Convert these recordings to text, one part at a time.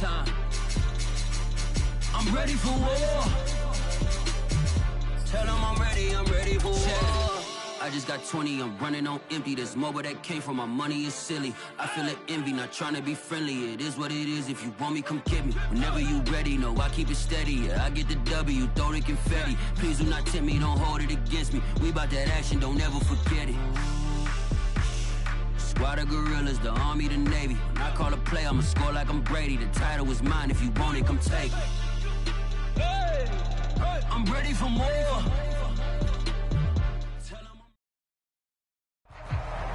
time. I'm ready for war. Tell them I'm ready for war. I just got 20, I'm running on empty. This mobile that came from my money is silly. I feel it envy, not trying to be friendly. It is what it is, if you want me, come get me. Whenever you ready, no, I keep it steady. Yeah, I get the W, throw the confetti. Please do not tempt me, don't hold it against me. We bout that action, don't ever forget it. Squad of gorillas, the army, the navy. When I call a play, I'ma score like I'm Brady. The title is mine, if you want it, come take it. I'm ready for more.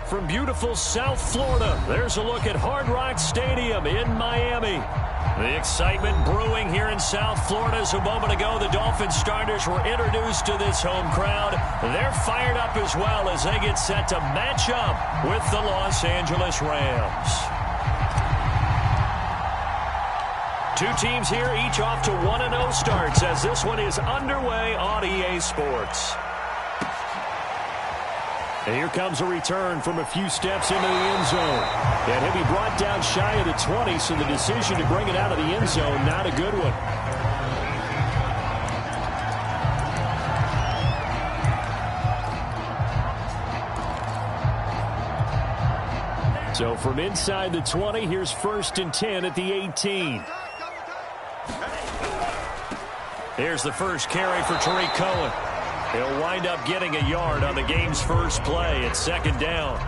From beautiful South Florida, there's a look at Hard Rock Stadium in Miami. The excitement brewing here in South Florida as a moment ago the Dolphins starters were introduced to this home crowd. They're fired up as well as they get set to match up with the Los Angeles Rams. Two teams here, each off to 1-0 starts as this one is underway on EA Sports. And here comes a return from a few steps into the end zone. And he'll be brought down shy of the 20, so the decision to bring it out of the end zone, not a good one. So from inside the 20, here's 1st and 10 at the 18. Here's the first carry for Tariq Cohen. He'll wind up getting a yard on the game's first play at 2nd down.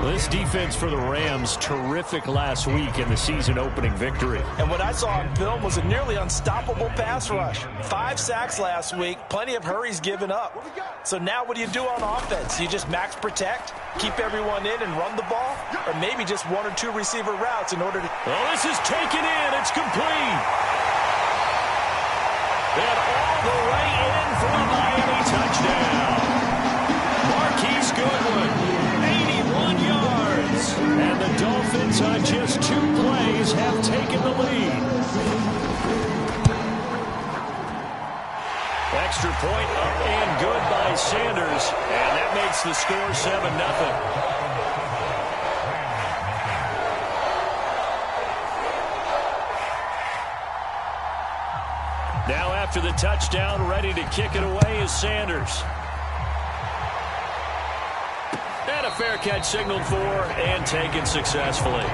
Well, this defense for the Rams, terrific last week in the season-opening victory. And what I saw on film was a nearly unstoppable pass rush. 5 sacks last week, plenty of hurries given up. So now what do you do on offense? You just max protect, keep everyone in and run the ball? Or maybe just 1 or 2 receiver routes in order to... Oh, this is taken in. It's complete. And all the way in for a Miami touchdown. Marquise Goodwin, 81 yards. And the Dolphins on just 2 plays have taken the lead. Extra point up and good by Sanders. And that makes the score 7-0. Now after the touchdown, ready to kick it away is Sanders. And a fair catch signaled for and taken successfully.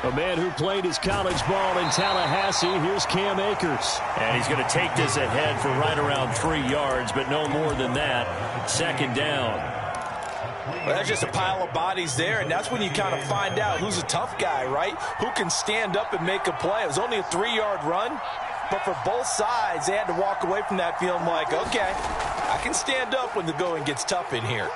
A man who played his college ball in Tallahassee, here's Cam Akers. And he's going to take this ahead for right around 3 yards, but no more than that. 2nd down. Well, that's just a pile of bodies there, and that's when you kind of find out who's a tough guy, right? Who can stand up and make a play. It was only a 3-yard run, but for both sides, they had to walk away from that feeling like, okay, I can stand up when the going gets tough in here.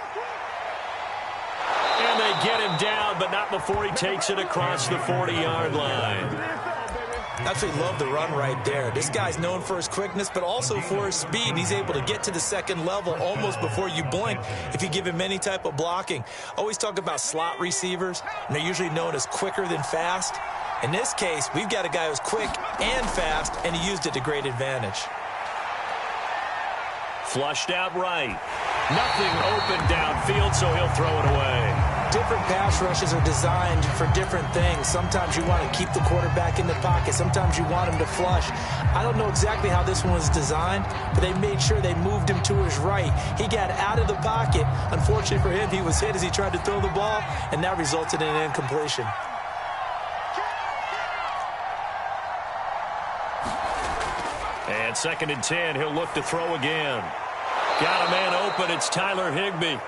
And they get him down, but not before he takes it across the 40-yard line. Absolutely love the run right there. This guy's known for his quickness, but also for his speed. He's able to get to the 2nd level almost before you blink if you give him any type of blocking. Always talk about slot receivers, and they're usually known as quicker than fast. In this case, we've got a guy who's quick and fast, and he used it to great advantage. Flushed out right. Nothing open downfield, so he'll throw it away. Different pass rushes are designed for different things. Sometimes you want to keep the quarterback in the pocket. Sometimes you want him to flush. I don't know exactly how this one was designed, but they made sure they moved him to his right. He got out of the pocket. Unfortunately for him, he was hit as he tried to throw the ball, and that resulted in an incompletion. And 2nd and 10, he'll look to throw again. Got a man open, it's Tyler Higbee.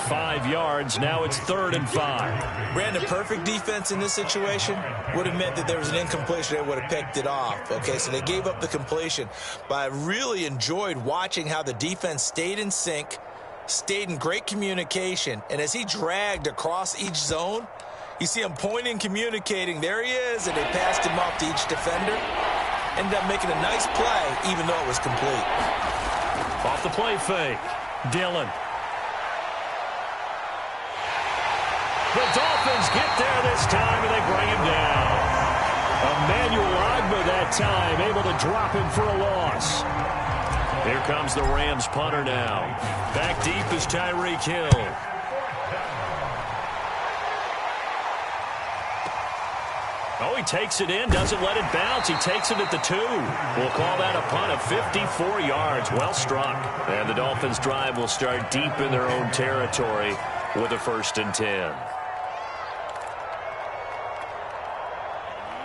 5 yards, now it's 3rd and 5. Brandon, perfect defense in this situation would have meant that there was an incompletion. They would have picked it off. Okay, so they gave up the completion. But I really enjoyed watching how the defense stayed in sync, stayed in great communication, and as he dragged across each zone, you see him pointing, communicating. There he is, and they passed him off to each defender. Ended up making a nice play, even though it was complete. Off the play fake, Dillon. The Dolphins get there this time, and they bring him down. Emmanuel Ogbah that time, able to drop him for a loss. Here comes the Rams punter now. Back deep is Tyreek Hill. Oh, he takes it in, doesn't let it bounce. He takes it at the 2. We'll call that a punt of 54 yards. Well struck. And the Dolphins' drive will start deep in their own territory with a 1st and 10.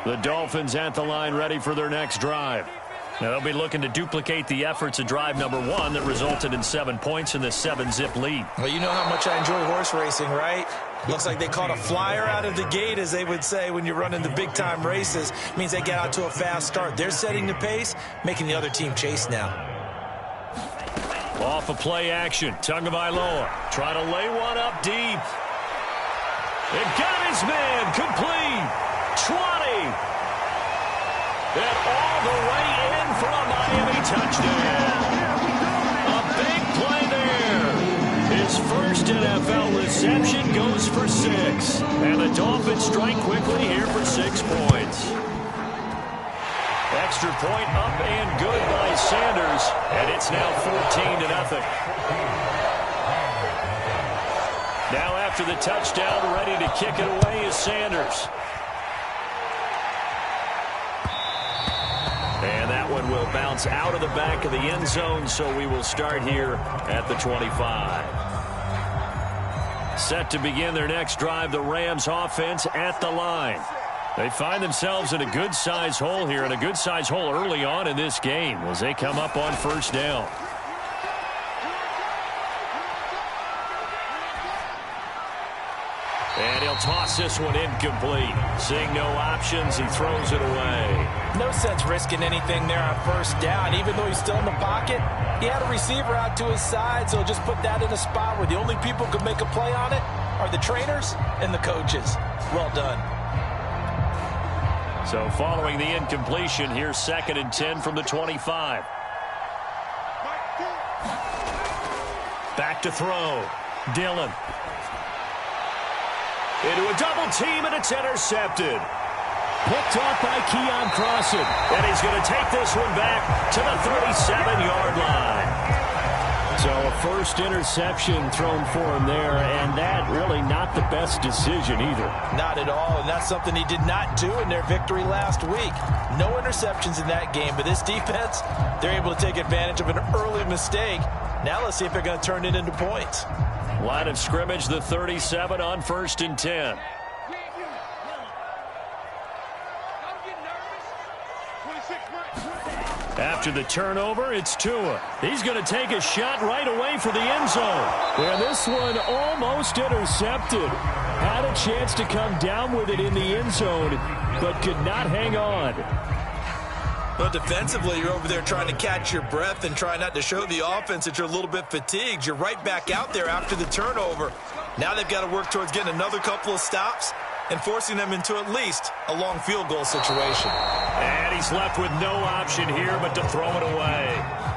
The Dolphins at the line ready for their next drive. Now they'll be looking to duplicate the efforts of drive number 1 that resulted in 7 points in the 7-zip lead. Well, you know how much I enjoy horse racing, right? Looks like they caught a flyer out of the gate, as they would say when you're running the big-time races. It means they get out to a fast start. They're setting the pace, making the other team chase now. Off of play action, Tagovailoa trying to lay one up deep. It got his man, complete. 20. And all the way in for a Miami touchdown. A big play there. His first NFL reception goes for 6. And the Dolphins strike quickly here for 6 points. Extra point up and good by Sanders. And it's now 14-0. Now after the touchdown, ready to kick it away is Sanders. And that one will bounce out of the back of the end zone, so we will start here at the 25. Set to begin their next drive, the Rams offense at the line. They find themselves in a good-sized hole here, and a good-sized hole early on in this game as they come up on 1st down. And he'll toss this one incomplete. Seeing no options, he throws it away. No sense risking anything there on 1st down. Even though he's still in the pocket, he had a receiver out to his side, so just put that in a spot where the only people who can make a play on it are the trainers and the coaches. Well done. So following the incompletion, here's 2nd and 10 from the 25. Back to throw. Dillon. Into a double team, and it's intercepted. Picked off by Keon Crossan. And he's going to take this one back to the 37-yard line. So a first interception thrown for him there, and that really not the best decision either. Not at all, and that's something he did not do in their victory last week. No interceptions in that game, but this defense, they're able to take advantage of an early mistake. Now let's see if they're going to turn it into points. Line of scrimmage, the 37 on 1st and 10. After the turnover, it's Tua. He's going to take a shot right away for the end zone. And this one almost intercepted. Had a chance to come down with it in the end zone, but could not hang on. But defensively, you're over there trying to catch your breath and try not to show the offense that you're a little bit fatigued. You're right back out there after the turnover. Now they've got to work towards getting another couple of stops and forcing them into at least a long field goal situation. And he's left with no option here but to throw it away.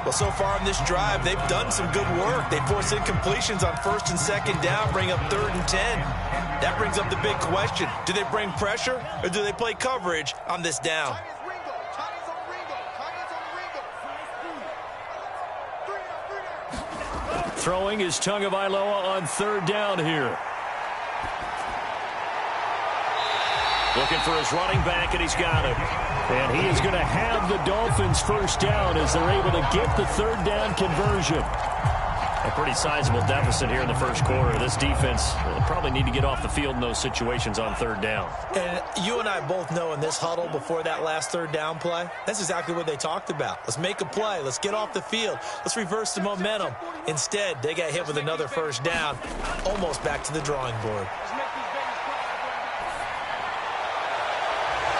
Well, so far on this drive, they've done some good work. They force incompletions on 1st and 2nd down, bring up 3rd and 10. That brings up the big question. Do they bring pressure or do they play coverage on this down? Throwing is Tagovailoa on 3rd down here. Looking for his running back, and he's got him. And he is going to have the Dolphins 1st down as they're able to get the 3rd down conversion. A pretty sizable deficit here in the 1st quarter. This defense will probably need to get off the field in those situations on 3rd down. And you and I both know in this huddle before that last 3rd down play, that's exactly what they talked about. Let's make a play. Let's get off the field. Let's reverse the momentum. Instead, they got hit with another 1st down, almost back to the drawing board.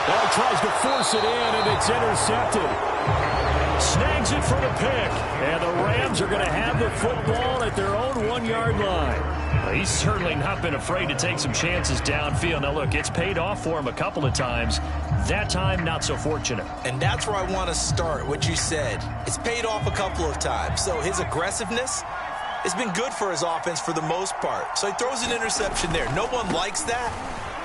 Well, tries to force it in, and it's intercepted. Snags it for the pick. And the Rams are going to have the football at their own 1-yard line. Well, he's certainly not been afraid to take some chances downfield. Now, look, it's paid off for him a couple of times. That time, not so fortunate. And that's where I want to start, what you said. It's paid off a couple of times. So his aggressiveness It's been good for his offense for the most part. So he throws an interception there. No one likes that,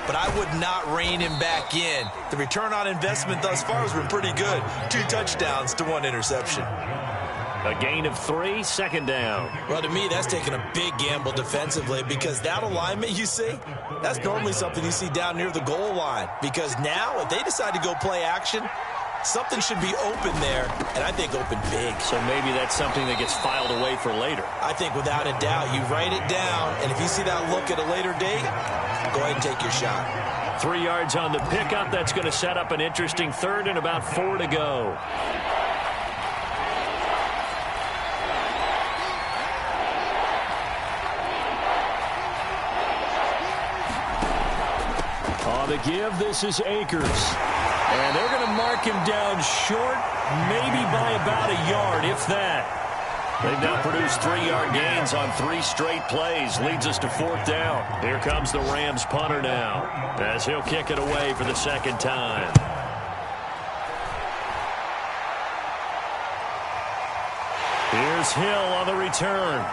but I would not rein him back in. The return on investment thus far has been pretty good. 2 touchdowns to 1 interception. A gain of 3, second down. Well, to me, that's taking a big gamble defensively because that alignment you see, that's normally something you see down near the goal line. Because now, if they decide to go play action, something should be open there, and I think open big. So maybe that's something that gets filed away for later. I think without a doubt, you write it down, and if you see that look at a later date, go ahead and take your shot. 3 yards on the pickup. That's going to set up an interesting third and about 4 to go. On the give, this is Akers. And they're going to mark him down short, maybe by about a yard, if that. They've now produced 3-yard gains on 3 straight plays. Leads us to 4th down. Here comes the Rams punter now, as he'll kick it away for the second time. Here's Hill on the return.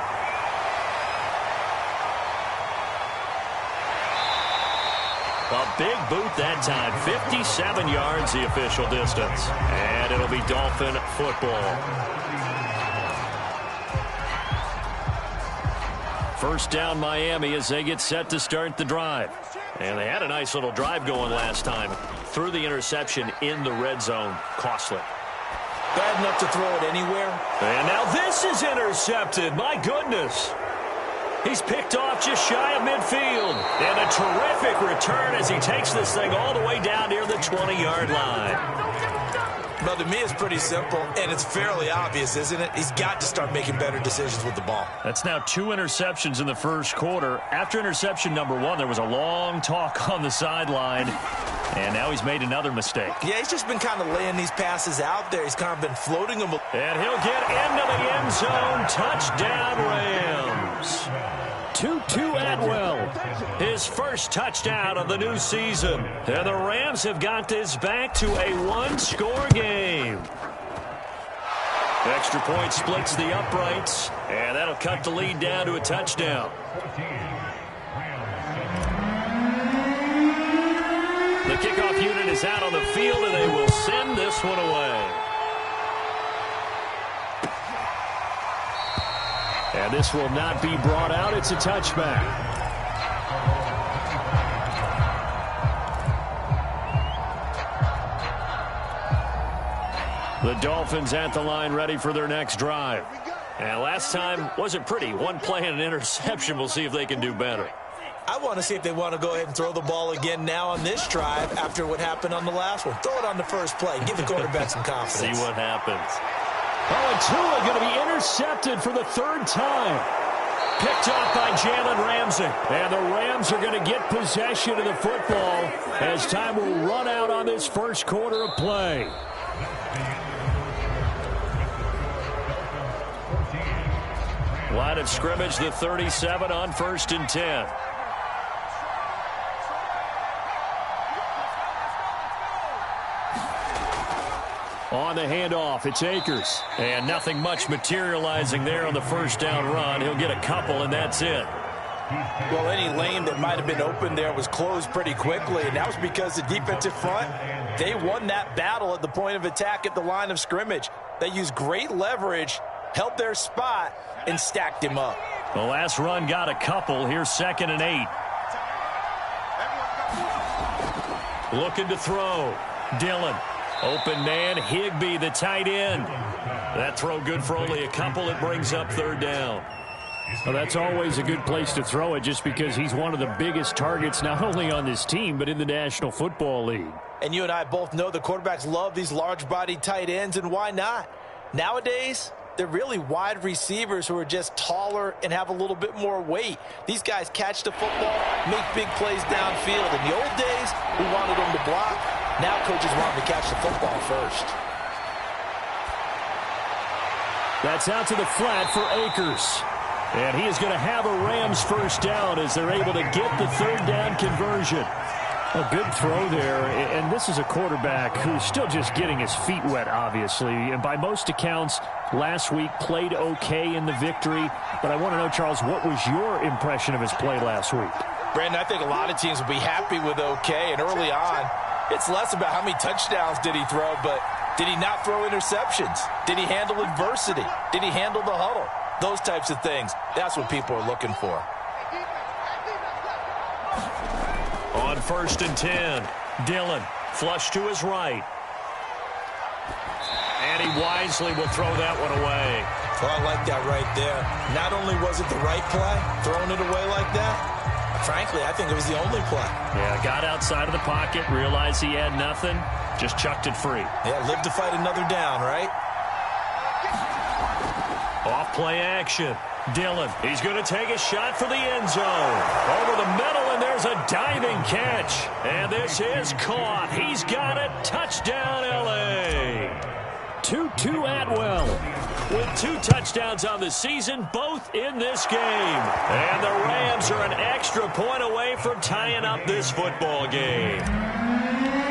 A big boot that time. 57 yards the official distance. And it'll be Dolphin football. First down Miami as they get set to start the drive. And they had a nice little drive going last time. Threw the interception in the red zone. Costly. Bad enough to throw it anywhere. And now this is intercepted. My goodness. He's picked off just shy of midfield. And a terrific return as he takes this thing all the way down near the 20-yard line. Well, to me, it's pretty simple, and it's fairly obvious, isn't it? He's got to start making better decisions with the ball. That's now 2 interceptions in the first quarter. After interception number 1, there was a long talk on the sideline. And now he's made another mistake. Yeah, he's just been kind of laying these passes out there. He's kind of been floating them. And he'll get into the end zone. Touchdown, Rams. Tutu Atwell, his first touchdown of the new season. And the Rams have got this back to a 1-score game. Extra point splits the uprights, and that'll cut the lead down to a touchdown. The kickoff unit is out on the field, and they will send this one away. And this will not be brought out. It's a touchback. The Dolphins at the line ready for their next drive. And last time wasn't pretty. 1 play and an interception. We'll see if they can do better. I want to see if they want to go ahead and throw the ball again now on this drive after what happened on the last one. Throw it on the first play. Give the quarterback some confidence. See what happens. Oh, and Tua going to be intercepted for the 3rd time. Picked off by Jalen Ramsey. And the Rams are going to get possession of the football as time will run out on this first quarter of play. Line of scrimmage, the 37 on 1st and 10. On the handoff, it's Akers. And nothing much materializing there on the first down run. He'll get a couple, and that's it. Well, any lane that might have been open there was closed pretty quickly, and that was because the defensive front, they won that battle at the point of attack at the line of scrimmage. They used great leverage, held their spot, and stacked him up. The last run got a couple. Here's 2nd and 8. Looking to throw. Dillon. Open man, Higbee, the tight end. That throw good for only a couple. It brings up 3rd down. Well, that's always a good place to throw it just because he's one of the biggest targets not only on this team but in the National Football League. And you and I both know the quarterbacks love these large-bodied tight ends, and why not? Nowadays, they're really wide receivers who are just taller and have a little bit more weight. These guys catch the football, make big plays downfield. In the old days, we wanted them to block. Now coaches want them to catch the football first. That's out to the flat for Akers. And he is going to have a Rams first down as they're able to get the 3rd down conversion. A good throw there, and this is a quarterback who's still just getting his feet wet, obviously. And by most accounts, last week played okay in the victory. But I want to know, Charles, what was your impression of his play last week? Brandon, I think a lot of teams will be happy with okay. And early on, it's less about how many touchdowns did he throw, but did he not throw interceptions? Did he handle adversity? Did he handle the huddle? Those types of things. That's what people are looking for. On 1st and 10, Dillon flush to his right. And he wisely will throw that one away. Well, I like that right there. Not only was it the right play, throwing it away like that, frankly, I think it was the only play. Yeah, got outside of the pocket, realized he had nothing, just chucked it free. Yeah, live to fight another down, right? Off play action. Dillon, he's going to take a shot for the end zone. Over the middle, and there's a diving catch. And this is caught. He's got it. Touchdown, L.A. Tutu Atwell with 2 touchdowns on the season, both in this game. And the Rams are an extra point away from tying up this football game.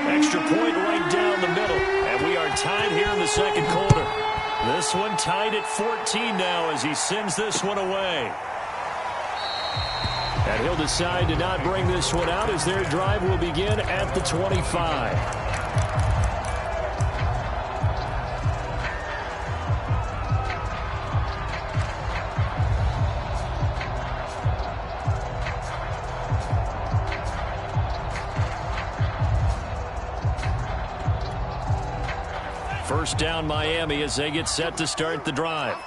Extra point right down the middle. And we are tied here in the second quarter. This one tied at 14 now as he sends this one away. And he'll decide to not bring this one out as their drive will begin at the 25. First down Miami as they get set to start the drive.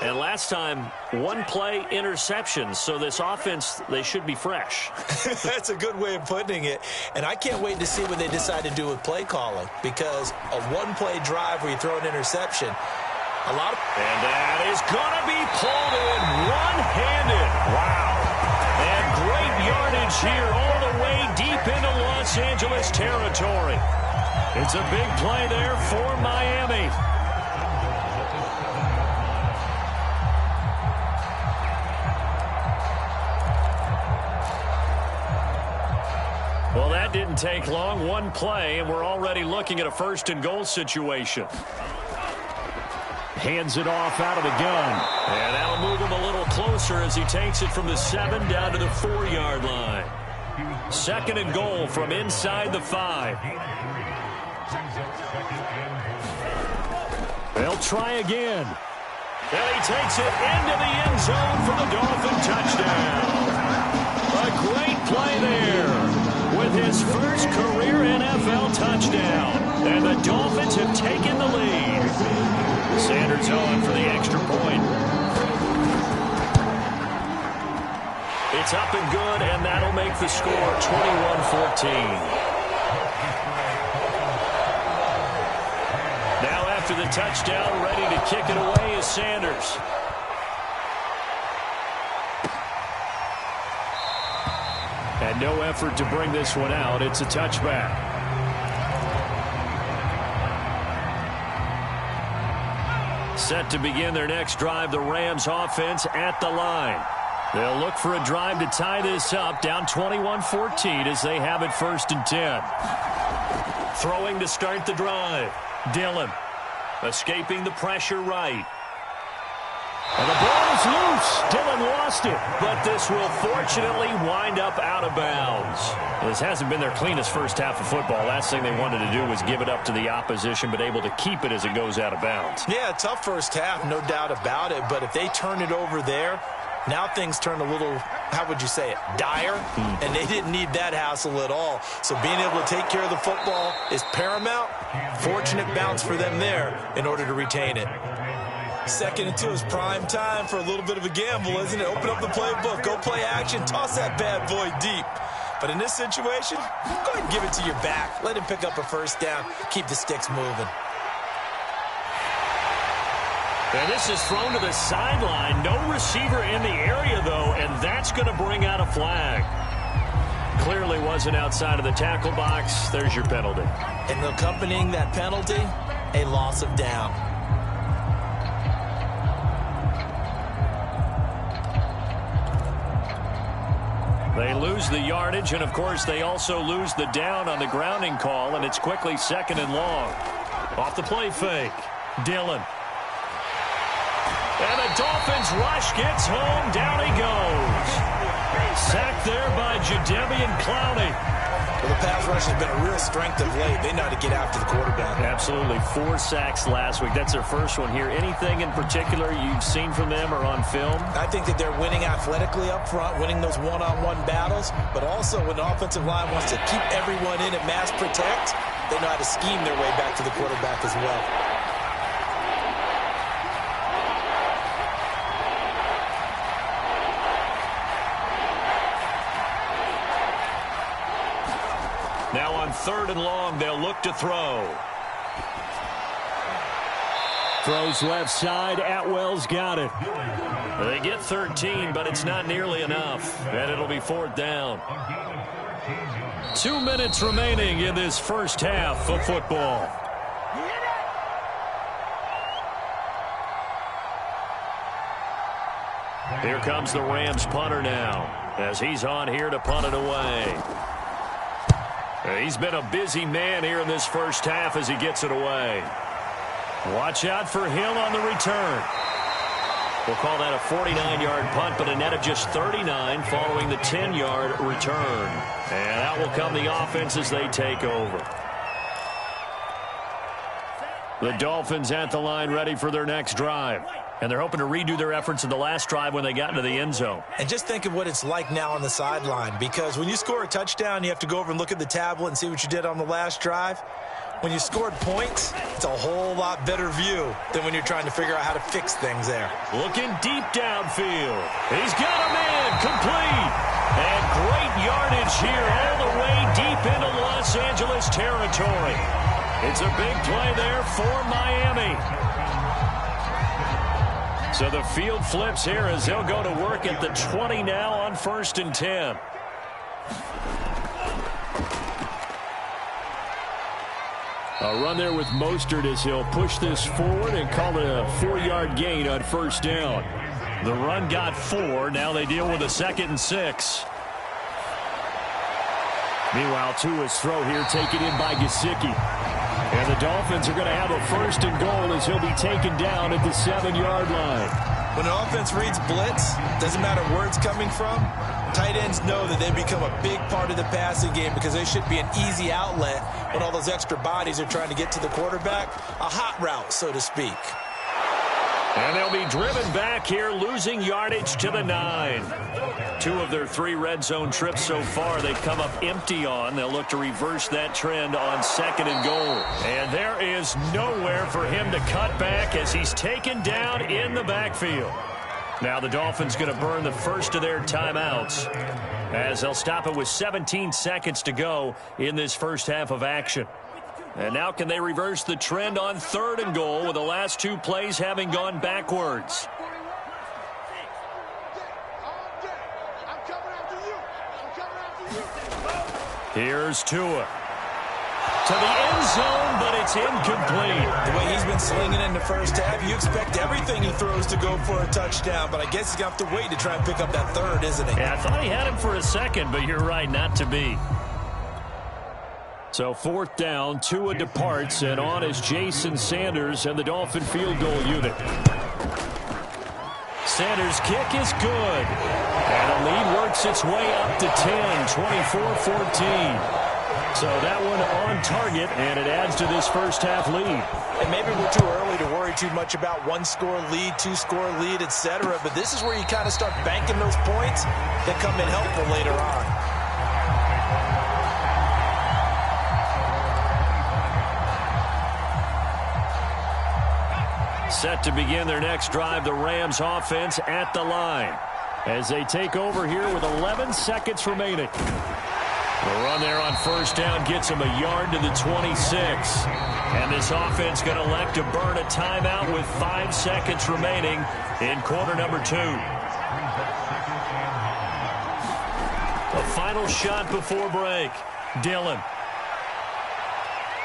And last time, 1 play interception. So this offense, they should be fresh. That's a good way of putting it. And I can't wait to see what they decide to do with play calling. Because a 1-play drive where you throw an interception, a lot of... And that is going to be pulled in one-handed. Wow. And great yardage here all the way deep into Los Angeles territory. It's a big play there for Miami. Well, that didn't take long. 1 play, and we're already looking at a 1st and goal situation. Hands it off out of the gun. And that'll move him a little closer as he takes it from the 7 down to the 4-yard line. 2nd and goal from inside the 5. They'll try again. And he takes it into the end zone for the Dolphin touchdown. A great play there with his first career NFL touchdown. And the Dolphins have taken the lead. Sanders on for the extra point. It's up and good, and that'll make the score 21-14. After the touchdown, ready to kick it away is Sanders. And no effort to bring this one out. It's a touchback. Set to begin their next drive, the Rams offense at the line. They'll look for a drive to tie this up, down 21-14 as they have it 1st and 10. Throwing to start the drive. Dillon. Escaping the pressure right. And the ball is loose. Dillon lost it. But this will fortunately wind up out of bounds. This hasn't been their cleanest first half of football. Last thing they wanted to do was give it up to the opposition, but able to keep it as it goes out of bounds. Yeah, tough first half, no doubt about it. But if they turn it over there, now things turn a little, how would you say it, dire? And they didn't need that hassle at all. So being able to take care of the football is paramount. Fortunate bounce for them there in order to retain it. 2nd and 2 is prime time for a little bit of a gamble, isn't it? Open up the playbook, go play action, toss that bad boy deep. But in this situation, go ahead and give it to your back. Let him pick up a 1st down, keep the sticks moving. And this is thrown to the sideline. No receiver in the area, though, and that's going to bring out a flag. Clearly wasn't outside of the tackle box. There's your penalty. And accompanying that penalty, a loss of down. They lose the yardage, and, of course, they also lose the down on the grounding call, and it's quickly 2nd and long. Off the play fake, Dillon. And the Dolphins rush gets home. Down he goes. Sacked there by Jadeveon Clowney. Well, the pass rush has been a real strength of late. They know how to get after the quarterback. Absolutely. 4 sacks last week. That's their first one here. Anything in particular you've seen from them or on film? I think that they're winning athletically up front, winning those one-on-one battles, but also when the offensive line wants to keep everyone in and mass protect, they know how to scheme their way back to the quarterback as well. Now on 3rd and long, they'll look to throw. Throws left side. Atwell's got it. They get 13, but it's not nearly enough. And it'll be 4th down. 2 minutes remaining in this first half of football. Here comes the Rams punter now, as he's on here to punt it away. He's been a busy man here in this first half as he gets it away. Watch out for Hill on the return. We'll call that a 49-yard punt, but a net of just 39 following the 10-yard return. And out will come the offense as they take over. The Dolphins at the line ready for their next drive. And they're hoping to redo their efforts in the last drive when they got into the end zone. And just think of what it's like now on the sideline, because when you score a touchdown, you have to go over and look at the tablet and see what you did on the last drive. When you scored points, it's a whole lot better view than when you're trying to figure out how to fix things there. Looking deep downfield. He's got a man complete. And great yardage here all the way deep into Los Angeles territory. It's a big play there for Miami. So the field flips here as they'll go to work at the 20 now on 1st and 10. A run there with Mostert as he'll push this forward and call it a 4-yard gain on 1st down. The run got 4. Now they deal with a 2nd and 6. Meanwhile, Tua's throw here taken in by Gesicki. And the Dolphins are going to have a 1st and goal as he'll be taken down at the 7-yard line. When an offense reads blitz, doesn't matter where it's coming from, tight ends know that they become a big part of the passing game because they should be an easy outlet when all those extra bodies are trying to get to the quarterback. A hot route, so to speak. And they'll be driven back here, losing yardage to the 9. 2 of their 3 red zone trips so far they've come up empty on. They'll look to reverse that trend on 2nd and goal. And there is nowhere for him to cut back as he's taken down in the backfield. Now the Dolphins going to burn the first of their timeouts as they'll stop it with 17 seconds to go in this first half of action. And now can they reverse the trend on 3rd and goal with the last 2 plays having gone backwards? Here's Tua. To the end zone, but it's incomplete. The way he's been slinging in the first half, you expect everything he throws to go for a touchdown, but I guess he's going to have to wait to try and pick up that 3rd, isn't he? Yeah, I thought he had him for a second, but you're right, not to be. So 4th down, Tua departs, and on is Jason Sanders and the Dolphin field goal unit. Sanders' kick is good. And the lead works its way up to 10, 24-14. So that one on target, and it adds to this first half lead. And maybe we're too early to worry too much about 1-score lead, 2-score lead, etc. But this is where you kind of start banking those points that come in helpful later on. Set to begin their next drive, the Rams offense at the line as they take over here with 11 seconds remaining. The run there on 1st down gets them a yard to the 26. And this offense going to elect to burn a timeout with 5 seconds remaining in quarter number 2. A final shot before break. Dillon.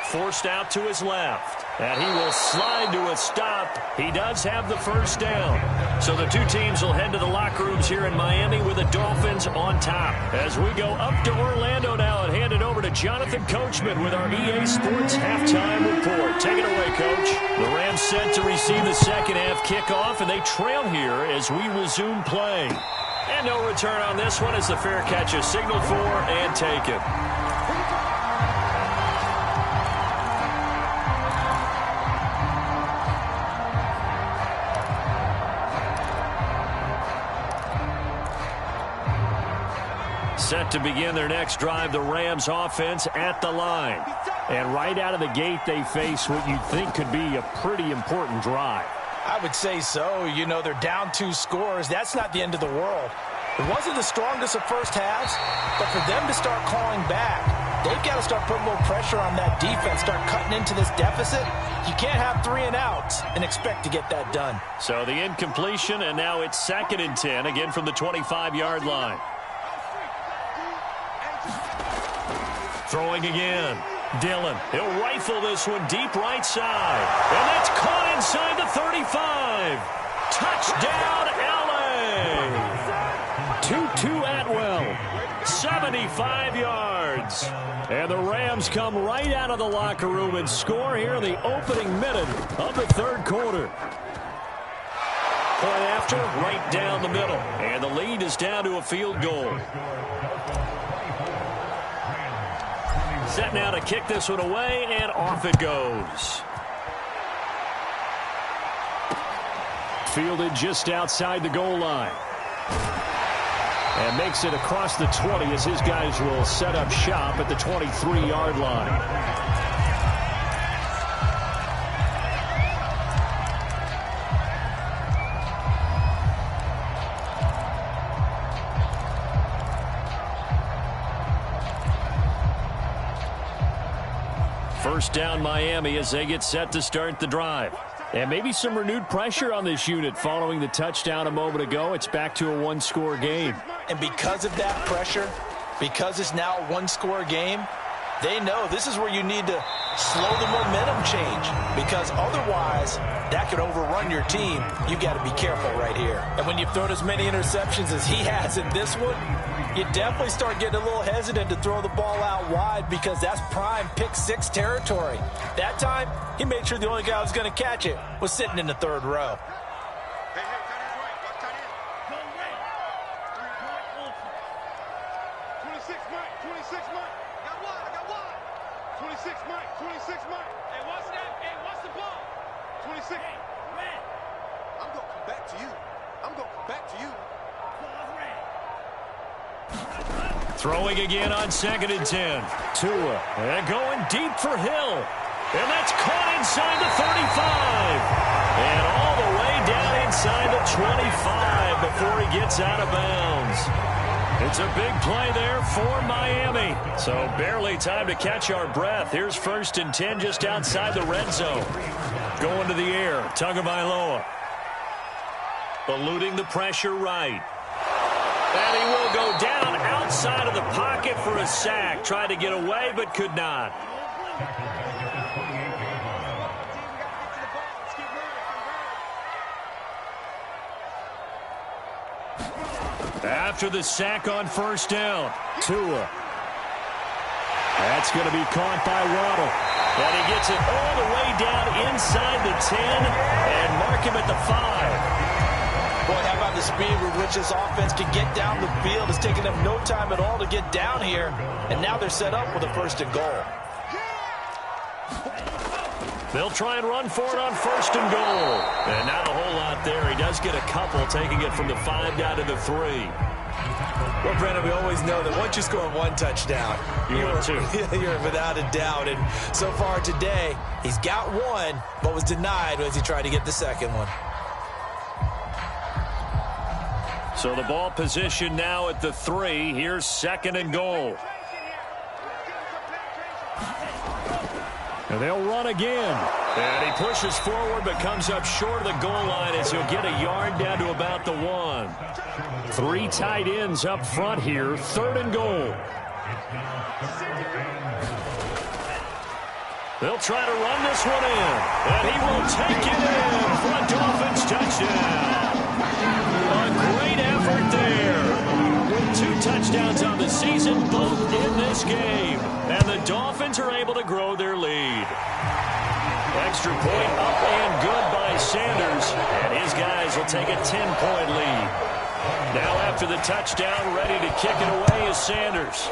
Forced out to his left. And he will slide to a stop. He does have the first down. So the two teams will head to the locker rooms here in Miami with the Dolphins on top. As we go up to Orlando now and hand it over to Jonathan Coachman with our EA Sports Halftime Report. Take it away, Coach. The Rams set to receive the second half kickoff, and they trail here as we resume play. And no return on this one as the fair catch is signaled for and taken. Set to begin their next drive, the Rams offense at the line. And right out of the gate, they face what you'd think could be a pretty important drive. I would say so. You know, they're down 2 scores. That's not the end of the world. It wasn't the strongest of first halves, but for them to start clawing back, they've got to start putting a little pressure on that defense, start cutting into this deficit. You can't have 3 and outs and expect to get that done. So the incompletion, and now it's 2nd and 10, again from the 25-yard line. Throwing again. Dillon, he'll rifle this one deep right side. And that's caught inside the 35. Touchdown, L.A. Tutu Atwell, 75 yards. And the Rams come right out of the locker room and score here in the opening minute of the third quarter. Point after, right down the middle. And the lead is down to a field goal. Set now to kick this one away, and off it goes. Fielded just outside the goal line. And makes it across the 20 as his guys will set up shop at the 23-yard line. First down Miami as they get set to start the drive. And maybe some renewed pressure on this unit following the touchdown a moment ago. It's back to a 1-score game. And because of that pressure, because it's now a 1-score game, they know this is where you need to slow the momentum change, because otherwise that could overrun your team. You've got to be careful right here. And when you've thrown as many interceptions as he has in this one, you definitely start getting a little hesitant to throw the ball out wide, because that's prime pick-6 territory. That time, he made sure the only guy who was going to catch it was sitting in the third row. Throwing again on 2nd and 10. Tua, and going deep for Hill. And that's caught inside the 35. And all the way down inside the 25 before he gets out of bounds. It's a big play there for Miami. So barely time to catch our breath. Here's 1st and 10 just outside the red zone. Going to the air, Tagovailoa. Eluding the pressure right. And he will go down outside of the pocket for a sack. Tried to get away, but could not. After the sack on 1st down, Tua. That's going to be caught by Waddle. And he gets it all the way down inside the 10 and mark him at the 5. Boy, how about the speed with which this offense can get down the field? It's taken them no time at all to get down here, and now they're set up with a 1st and goal. They'll try and run for it on 1st and goal. And not a whole lot there. He does get a couple, taking it from the 5 down to the 3. Well, Brennan, we always know that once you score 1 touchdown, you're without a doubt. And so far today, he's got 1, but was denied as he tried to get the 2nd one. So the ball position now at the 3. Here's 2nd and goal. And they'll run again. And he pushes forward but comes up short of the goal line as he'll get a yard down to about the 1. 3 tight ends up front here. 3rd and goal. They'll try to run this one in, and he will take it in for a Dolphins touchdown. A great effort there. With 2 touchdowns on the season, both in this game. And the Dolphins are able to grow their lead. Extra point up and good by Sanders, and his guys will take a 10-point lead. Now after the touchdown, ready to kick it away is Sanders.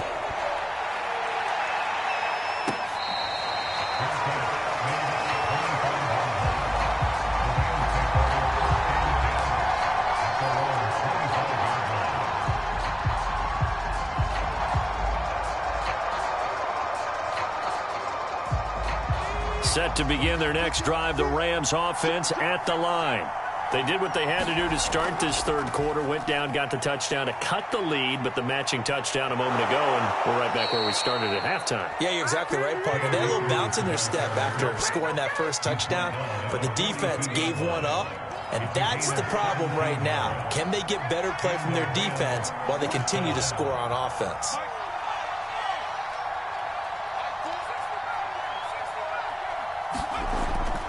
Set to begin their next drive, the Rams offense at the line. They did what they had to do to start this third quarter, went down, got the touchdown to cut the lead, but the matching touchdown a moment ago, and we're right back where we started at halftime. Yeah, you're exactly right, partner. They had a little bounce in their step after scoring that first touchdown, but the defense gave one up, and that's the problem right now. Can they get better play from their defense while they continue to score on offense?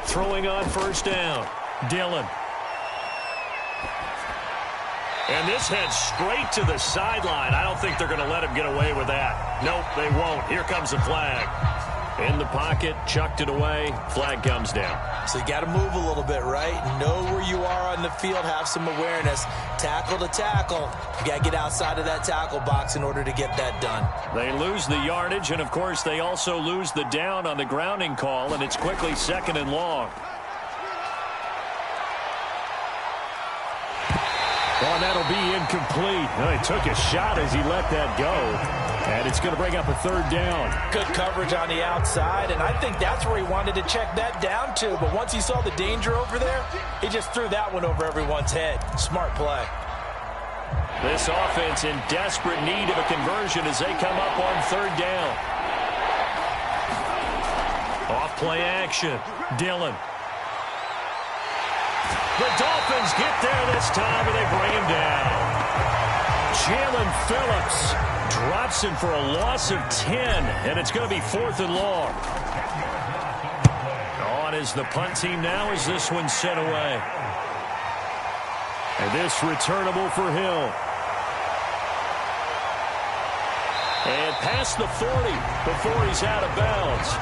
Throwing on first down, Dillon. And this heads straight to the sideline. I don't think they're going to let him get away with that. Nope, they won't. Here comes the flag. In the pocket, chucked it away, flag comes down. So you got to move a little bit, right? Know where you are on the field, have some awareness. Tackle to tackle. You got to get outside of that tackle box in order to get that done. They lose the yardage, and of course they also lose the down on the grounding call, and it's quickly 2nd and long. Oh, that'll be incomplete. Well, he took a shot as he let that go. And it's going to bring up a 3rd down. Good coverage on the outside, and I think that's where he wanted to check that down to. But once he saw the danger over there, he just threw that one over everyone's head. Smart play. This offense in desperate need of a conversion as they come up on 3rd down. Off play action. Dillon. The Dolphins get there this time, and they bring him down. Jalen Phillips drops him for a loss of 10, and it's going to be 4th and long. On is the punt team now as this one's sent away. And this returnable for Hill. And past the 40 before he's out of bounds.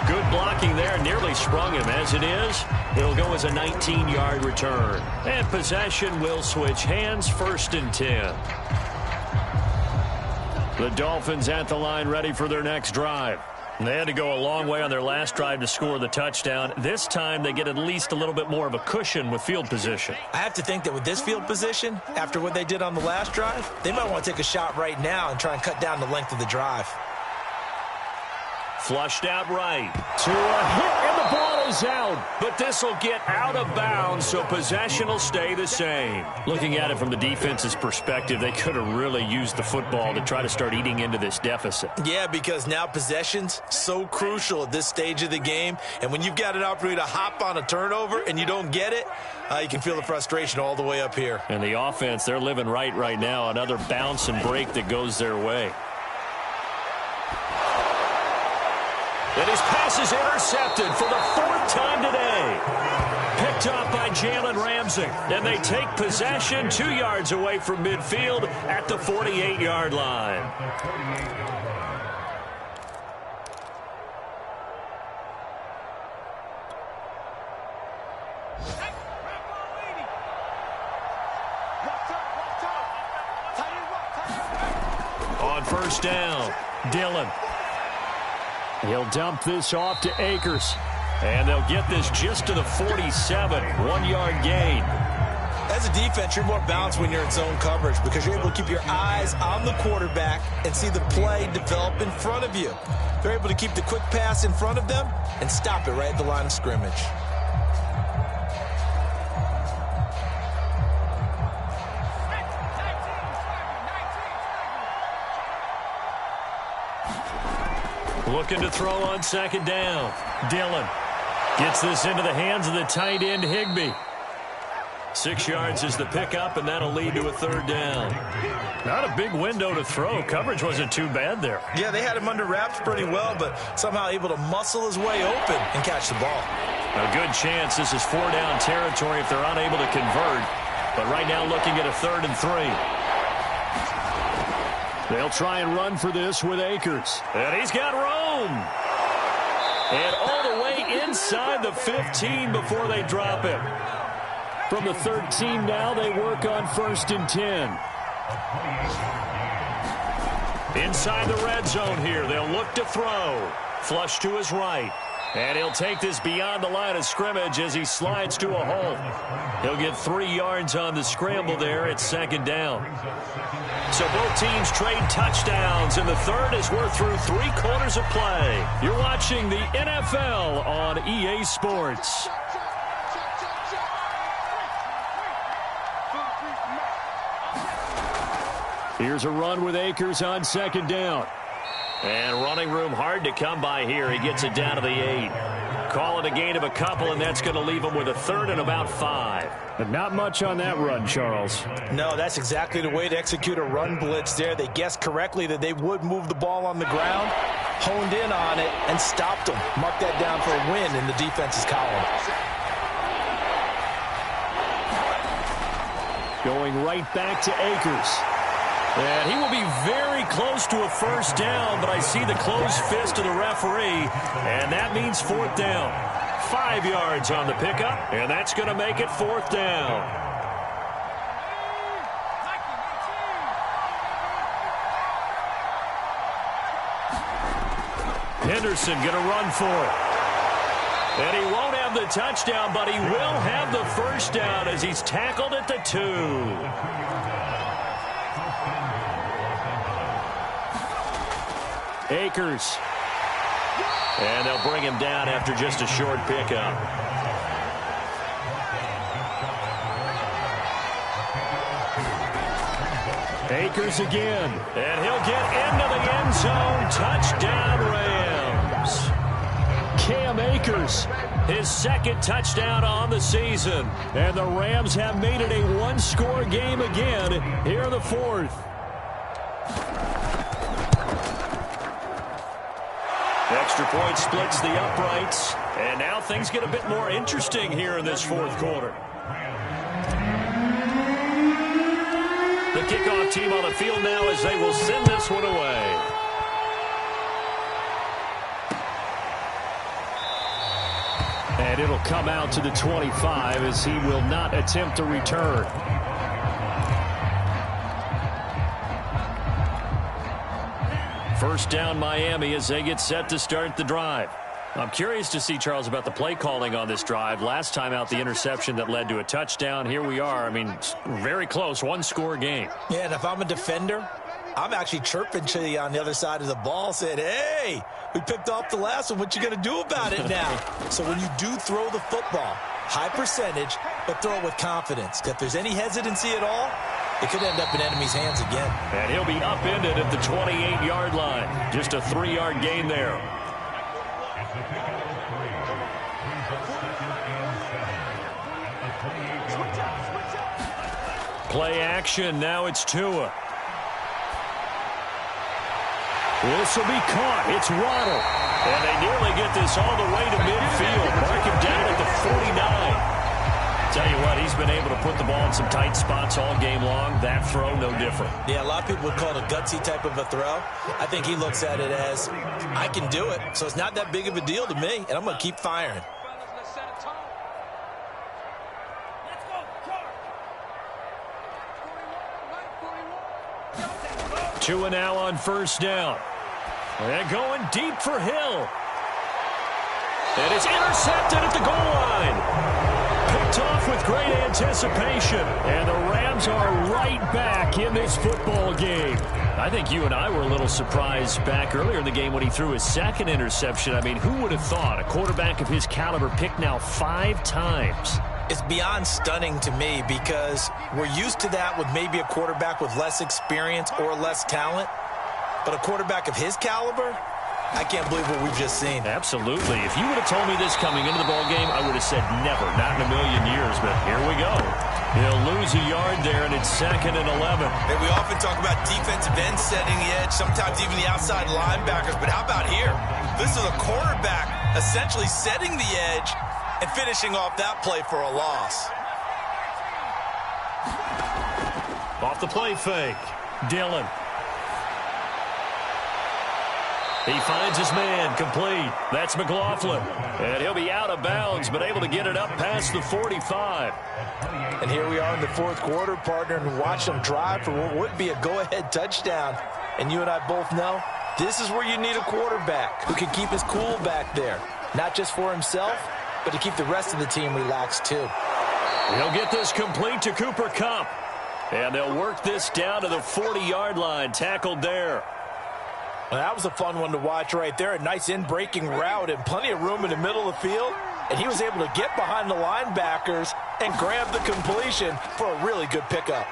Good blocking there, nearly sprung him. As it is, it'll go as a 19-yard return. And possession will switch hands, 1st and 10. The Dolphins at the line ready for their next drive. They had to go a long way on their last drive to score the touchdown. This time they get at least a little bit more of a cushion with field position. I have to think that with this field position, after what they did on the last drive, they might want to take a shot right now and try and cut down the length of the drive. Flushed out right. To a hit, and the ball is out. But this will get out of bounds, so possession will stay the same. Looking at it from the defense's perspective, they could have really used the football to try to start eating into this deficit. Yeah, because now possession's so crucial at this stage of the game. And when you've got an opportunity to hop on a turnover and you don't get it, you can feel the frustration all the way up here. And the offense, they're living right now. Another bounce and break that goes their way. And his pass is intercepted for the 4th time today. Picked up by Jalen Ramsey. And they take possession 2 yards away from midfield at the 48-yard line. On first down, Dillon. He'll dump this off to Akers. And they'll get this just to the 47. 1-yard gain. As a defense, you're more balanced when you're in zone coverage because you're able to keep your eyes on the quarterback and see the play develop in front of you. They're able to keep the quick pass in front of them and stop it right at the line of scrimmage. Looking to throw on 2nd down. Dillon gets this into the hands of the tight end, Higbee. 6 yards is the pickup, and that'll lead to a third down. Not a big window to throw. Coverage wasn't too bad there. Yeah, they had him under wraps pretty well, but somehow able to muscle his way open and catch the ball. A good chance this is 4-down territory if they're unable to convert. But right now looking at a 3rd and 3. They'll try and run for this with Akers. And he's got room. And all the way inside the 15 before they drop him. From the 13 now, they work on 1st and 10. Inside the red zone here, they'll look to throw. Flush to his right. And he'll take this beyond the line of scrimmage as he slides to a hole. He'll get 3 yards on the scramble there at 2nd down. So both teams trade touchdowns, and the third as we're through 3 quarters of play. You're watching the NFL on EA Sports. Here's a run with Akers on 2nd down. And running room hard to come by here. He gets it down to the 8. Call it a gain of a couple, and that's going to leave him with a 3rd and about 5. But not much on that run, Charles. No, that's exactly the way to execute a run blitz there. They guessed correctly that they would move the ball on the ground, honed in on it, and stopped them. Mark that down for a win in the defense's column. Going right back to Akers. And he will be very close to a 1st down, but I see the closed fist of the referee, and that means 4th down. 5 yards on the pickup, and that's going to make it 4th down. Henderson going to run for it. And he won't have the touchdown, but he will have the 1st down as he's tackled at the 2. Akers. And they'll bring him down after just a short pickup. Akers again. And he'll get into the end zone. Touchdown, Rams. Cam Akers, his 2nd touchdown on the season. And the Rams have made it a 1-score game again here in the 4th. Extra point splits the uprights, and now things get a bit more interesting here in this 4th quarter. The kickoff team on the field now as they will send this one away. And it'll come out to the 25 as he will not attempt a return. First down Miami as they get set to start the drive. I'm curious to see, Charles, about the play calling on this drive. Last time out, the interception that led to a touchdown. Here we are. I mean, very close, 1-score game. Yeah, and if I'm a defender, I'm actually chirping to you on the other side of the ball, saying, hey, we picked off the last one. What you going to do about it now? So when you do throw the football, high percentage, but throw it with confidence. If there's any hesitancy at all, it could end up in enemy's hands again. And he'll be upended at the 28-yard line. Just a 3-yard gain there. Play action. Now it's Tua. This will be caught. It's Waddle. And they nearly get this all the way to midfield. Mark him down at the 49. Tell you what, he's been able to put the ball in some tight spots all game long. That throw, no different. Yeah, a lot of people would call it a gutsy type of a throw. I think he looks at it as, I can do it, so it's not that big of a deal to me, and I'm going to keep firing. Tua now on 1st down. They're going deep for Hill. And it's intercepted at the goal line. Picked off with great anticipation. And the Rams are right back in this football game. I think you and I were a little surprised back earlier in the game when he threw his 2nd interception. I mean, who would have thought a quarterback of his caliber picked now 5 times? It's beyond stunning to me because we're used to that with maybe a quarterback with less experience or less talent. But a quarterback of his caliber, I can't believe what we've just seen. Absolutely. If you would have told me this coming into the ball game, I would have said never, not in a million years. But here we go. He'll lose a yard there, and it's 2nd and 11. And we often talk about defensive ends setting the edge, sometimes even the outside linebackers. But how about here? This is a quarterback essentially setting the edge and finishing off that play for a loss. Off the play fake. Dillon. He finds his man, complete. That's McLaughlin. And he'll be out of bounds, but able to get it up past the 45. And here we are in the fourth quarter, partner, and watch them drive for what would be a go-ahead touchdown. And you and I both know this is where you need a quarterback who can keep his cool back there. Not just for himself, but to keep the rest of the team relaxed too. He'll get this complete to Cooper Kupp. And they'll work this down to the 40-yard line, tackled there. Well, that was a fun one to watch right there. A nice in-breaking route and plenty of room in the middle of the field. And he was able to get behind the linebackers and grab the completion for a really good pickup.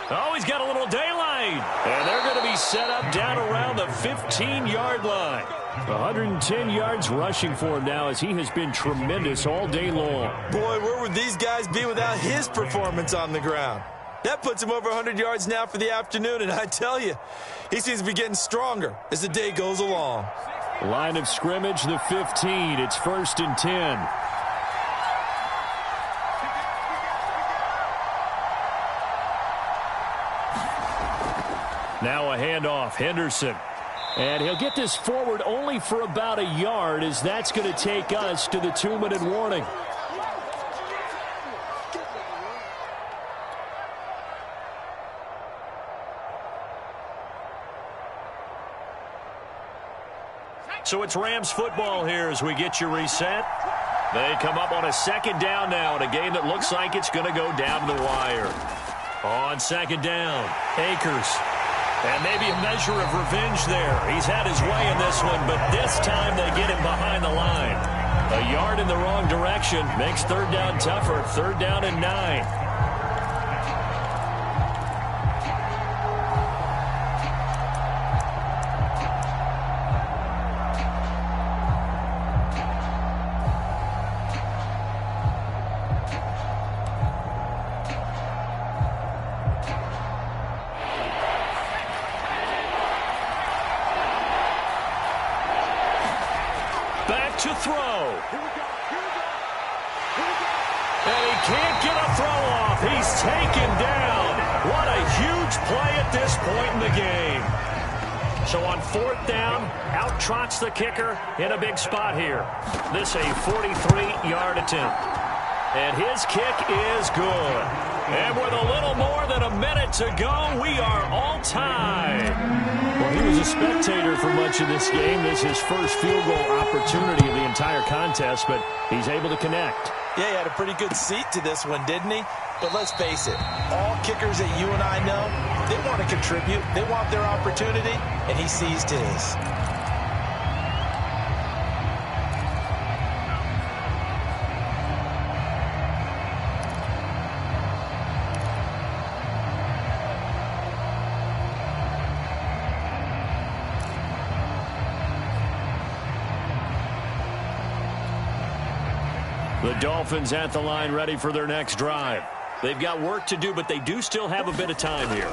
Oh, he's got a little daylight. And they're going to be set up down around the 15-yard line. 110 yards rushing for him now as he has been tremendous all day long. Boy, where would these guys be without his performance on the ground? That puts him over 100 yards now for the afternoon, and I tell you, he seems to be getting stronger as the day goes along. Line of scrimmage, the 15. It's 1st and 10. Now a handoff, Henderson. And he'll get this forward only for about a yard, as that's going to take us to the 2-minute warning. So it's Rams football here as we get you reset. They come up on a 2nd down now in a game that looks like it's going to go down to the wire. On 2nd down, Akers. And maybe a measure of revenge there. He's had his way in this one, but this time they get him behind the line. A yard in the wrong direction makes 3rd down tougher. 3rd down and 9. To throw. And he can't get a throw off. He's taken down. What a huge play at this point in the game. So on 4th down, out trots the kicker in a big spot here. This a 43-yard attempt. And his kick is good. And with a little more than a minute to go, we are all tied. Well, he was a spectator for much of this game. This is his first field goal opportunity of the entire contest, but he's able to connect. Yeah, he had a pretty good seat to this one, didn't he? But let's face it, all kickers that you and I know, they want to contribute. They want their opportunity, and he seized his. The Dolphins at the line ready for their next drive. They've got work to do, but they do still have a bit of time here.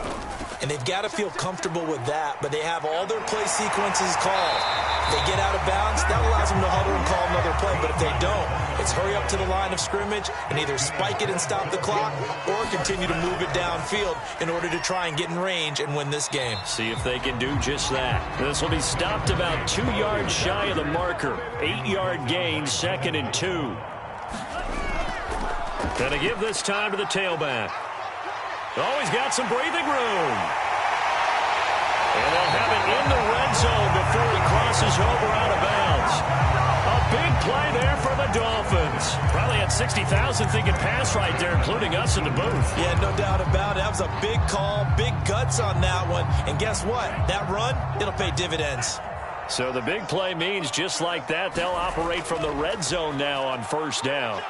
And they've got to feel comfortable with that, but they have all their play sequences called. If they get out of bounds, that allows them to huddle and call another play. But if they don't, it's hurry up to the line of scrimmage and either spike it and stop the clock or continue to move it downfield in order to try and get in range and win this game. See if they can do just that. This will be stopped about 2 yards shy of the marker. 8-yard gain, 2nd and 2. Gonna give this time to the tailback. Oh, he's got some breathing room. And they'll have it in the red zone before he crosses over out of bounds. A big play there for the Dolphins. Probably had 60,000 thinking pass right there, including us in the booth. Yeah, no doubt about it. That was a big call, big guts on that one. And guess what? That run, it'll pay dividends. So the big play means just like that, they'll operate from the red zone now on 1st down.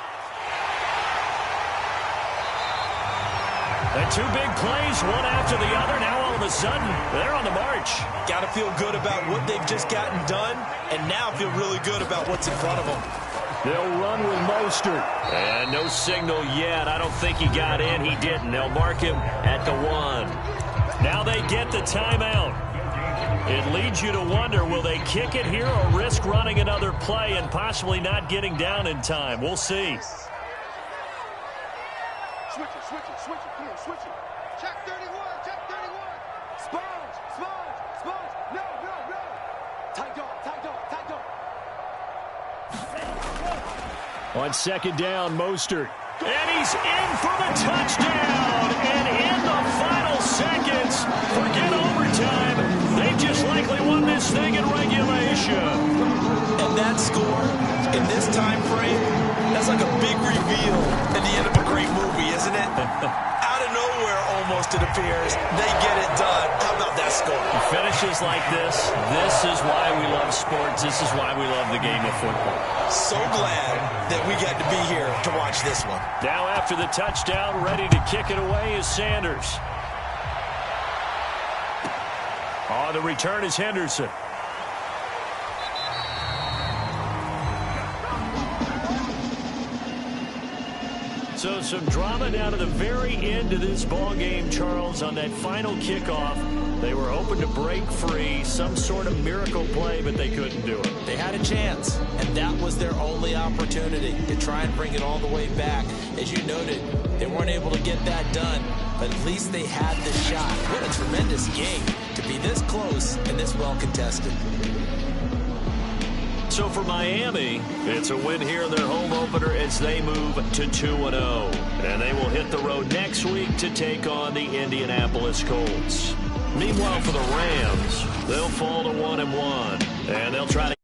And 2 big plays, one after the other. Now all of a sudden, they're on the march. Got to feel good about what they've just gotten done, and now feel really good about what's in front of them. They'll run with Mostert. And no signal yet. I don't think he got in. He didn't. They'll mark him at the 1. Now they get the timeout. It leads you to wonder, will they kick it here or risk running another play and possibly not getting down in time? We'll see. Switch it. Come on, switch it. Check 31. Sponge. No. Tight dog. On second down, Mostert. And he's in for the touchdown. And in the final seconds, forget overtime, they just likely won this thing in regulation. And that score, in this time frame, that's like a big reveal at the end of a great movie, isn't it? Out of nowhere, almost, it appears, they get it done. How about that score? Finishes like this is why we love sports. This is why we love the game of football. So glad that we got to be here to watch this one. Now after the touchdown, ready to kick it away is Sanders. On the return is Henderson. So some drama down to the very end of this ball game, Charles, on that final kickoff. They were hoping to break free, some sort of miracle play, but they couldn't do it. They had a chance, and that was their only opportunity to try and bring it all the way back. As you noted, they weren't able to get that done, but at least they had the shot. What a tremendous game to be this close and this well contested. So for Miami, it's a win here in their home opener as they move to 2-0. And they will hit the road next week to take on the Indianapolis Colts. Meanwhile, for the Rams, they'll fall to 1-1, and they'll try to